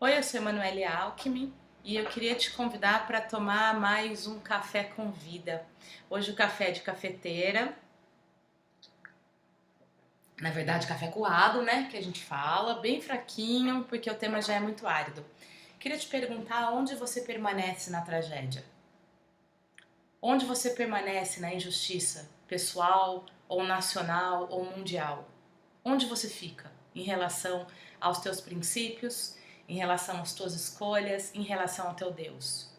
Oi, eu sou Emanuele Alckmin e eu queria te convidar para tomar mais um café com vida. Hoje o café é de cafeteira, na verdade café coado, né, que a gente fala, bem fraquinho, porque o tema já é muito árido. Queria te perguntar onde você permanece na tragédia? Onde você permanece na injustiça pessoal ou nacional ou mundial? Onde você fica em relação aos teus princípios, em relação às tuas escolhas, em relação ao teu Deus?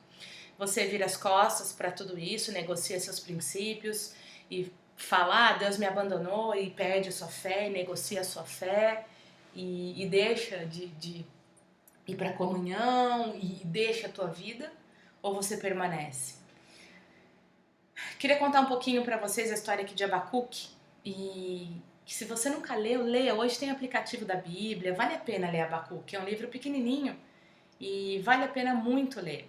Você vira as costas para tudo isso, negocia seus princípios e fala, Deus me abandonou e perde a sua fé, e negocia a sua fé e deixa de ir para a comunhão e deixa a tua vida? Ou você permanece? Queria contar um pouquinho para vocês a história aqui de Abacuque e que se você nunca leu, leia. Hoje tem aplicativo da Bíblia, vale a pena ler Abacuque, é um livro pequenininho e vale a pena muito ler.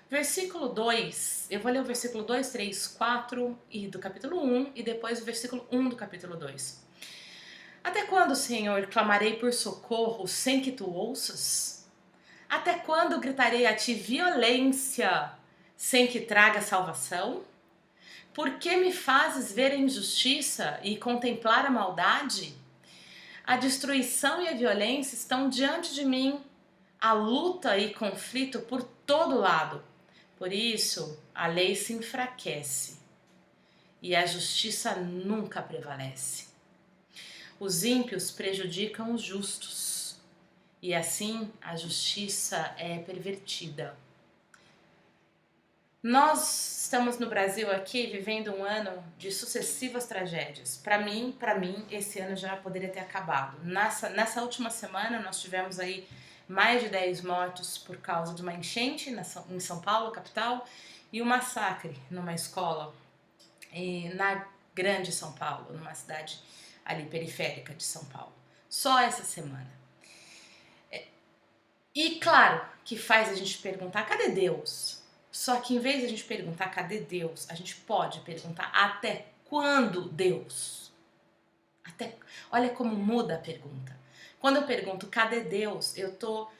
Versículo 2, eu vou ler o versículo 2, 3, 4 e do capítulo 1 e depois o versículo 1 do capítulo 2. Até quando, Senhor, clamarei por socorro sem que tu ouças? Até quando gritarei a ti violência sem que traga salvação? Por que me fazes ver a injustiça e contemplar a maldade? A destruição e a violência estão diante de mim, a luta e conflito por todo lado. Por isso, a lei se enfraquece e a justiça nunca prevalece. Os ímpios prejudicam os justos e assim a justiça é pervertida. Nós estamos no Brasil aqui vivendo um ano de sucessivas tragédias. Para mim, esse ano já poderia ter acabado. Nessa última semana nós tivemos aí mais de 10 mortos por causa de uma enchente em São Paulo, capital, e um massacre numa escola na grande São Paulo, numa cidade ali periférica de São Paulo. Só essa semana. E claro que faz a gente perguntar, cadê Deus? Só que em vez de a gente perguntar cadê Deus, a gente pode perguntar até quando Deus? Olha como muda a pergunta. Quando eu pergunto cadê Deus, eu tô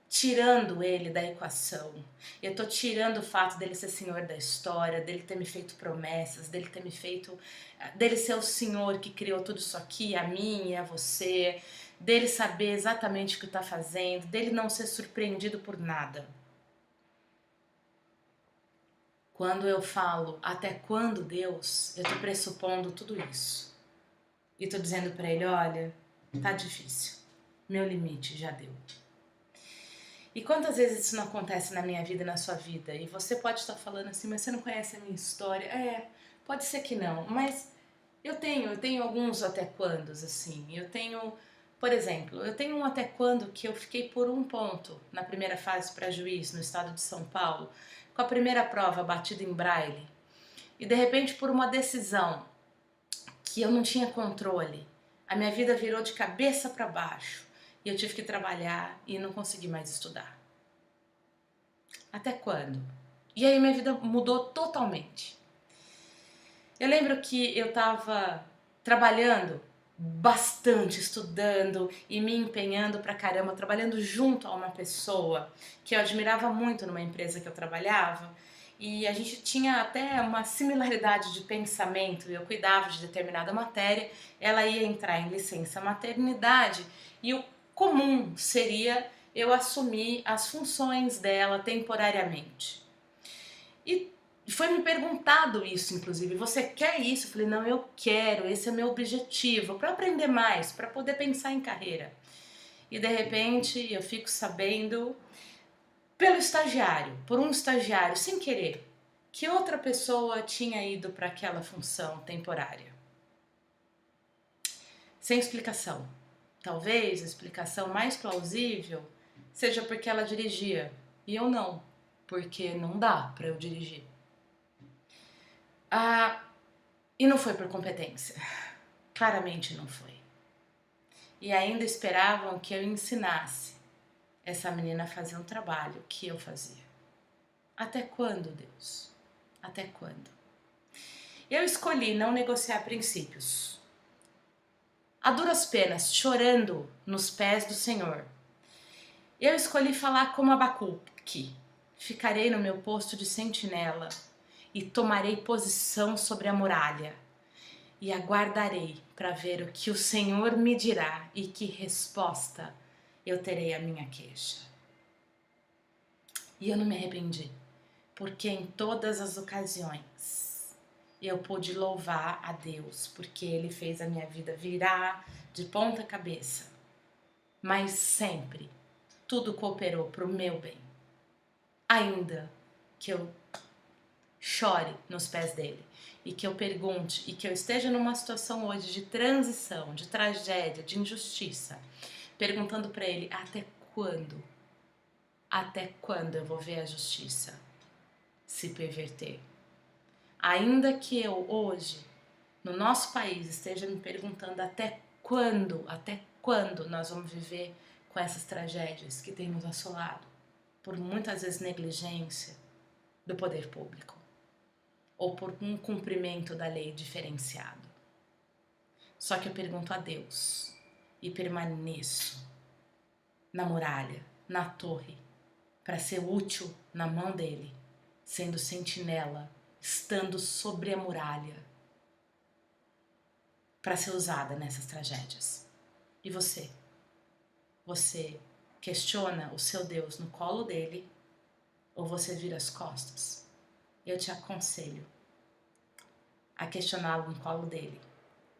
tirando ele da equação. Eu tô tirando o fato dele ser senhor da história, dele ter me feito promessas, dele ser o senhor que criou tudo isso aqui, a mim e a você, dele saber exatamente o que tá fazendo, dele não ser surpreendido por nada. Quando eu falo até quando Deus, eu tô pressupondo tudo isso. E tô dizendo para ele, olha, tá difícil. Meu limite já deu. E quantas vezes isso não acontece na minha vida e na sua vida? E você pode estar falando assim, mas você não conhece a minha história. Pode ser que não, mas eu tenho alguns até quandos, assim. Por exemplo, eu tenho um até quando que eu fiquei por um ponto na primeira fase para juiz no estado de São Paulo, com a primeira prova batida em braille. E de repente, por uma decisão que eu não tinha controle, a minha vida virou de cabeça para baixo. E eu tive que trabalhar e não consegui mais estudar. Até quando? E aí minha vida mudou totalmente. Eu lembro que eu estava trabalhando bastante, estudando e me empenhando pra caramba, trabalhando junto a uma pessoa que eu admirava muito numa empresa que eu trabalhava. E a gente tinha até uma similaridade de pensamento, eu cuidava de determinada matéria, ela ia entrar em licença maternidade e o comum seria eu assumir as funções dela temporariamente. E foi me perguntado isso, inclusive, você quer isso? Eu falei, não, eu quero, esse é meu objetivo, para aprender mais, para poder pensar em carreira. E de repente eu fico sabendo, por um estagiário, sem querer, que outra pessoa tinha ido para aquela função temporária. Sem explicação. Talvez a explicação mais plausível seja porque ela dirigia e eu não, porque não dá para eu dirigir. E não foi por competência. Claramente não foi. E ainda esperavam que eu ensinasse essa menina a fazer um trabalho que eu fazia. Até quando, Deus? Até quando? Eu escolhi não negociar princípios. A duras penas, chorando nos pés do Senhor. Eu escolhi falar como Abacuque. Ficarei no meu posto de sentinela e tomarei posição sobre a muralha e aguardarei para ver o que o Senhor me dirá e que resposta eu terei à minha queixa. E eu não me arrependi, porque em todas as ocasiões eu pude louvar a Deus, porque Ele fez a minha vida virar de ponta cabeça. Mas sempre tudo cooperou para o meu bem. Ainda que eu chore nos pés dele e que eu pergunte e que eu esteja numa situação hoje de transição, de tragédia, de injustiça, perguntando para ele até quando? Até quando eu vou ver a justiça se perverter? Ainda que eu hoje, no nosso país, esteja me perguntando até quando nós vamos viver com essas tragédias que têm nos assolado, por muitas vezes negligência do poder público, ou por um cumprimento da lei diferenciado. Só que eu pergunto a Deus e permaneço na muralha, na torre, para ser útil na mão dele, sendo sentinela, estando sobre a muralha, para ser usada nessas tragédias. E você? Você questiona o seu Deus no colo dele ou você vira as costas? Eu te aconselho a questioná-lo no colo dele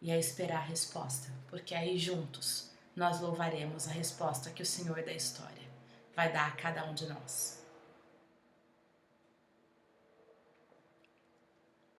e a esperar a resposta, porque aí juntos nós louvaremos a resposta que o Senhor da história vai dar a cada um de nós.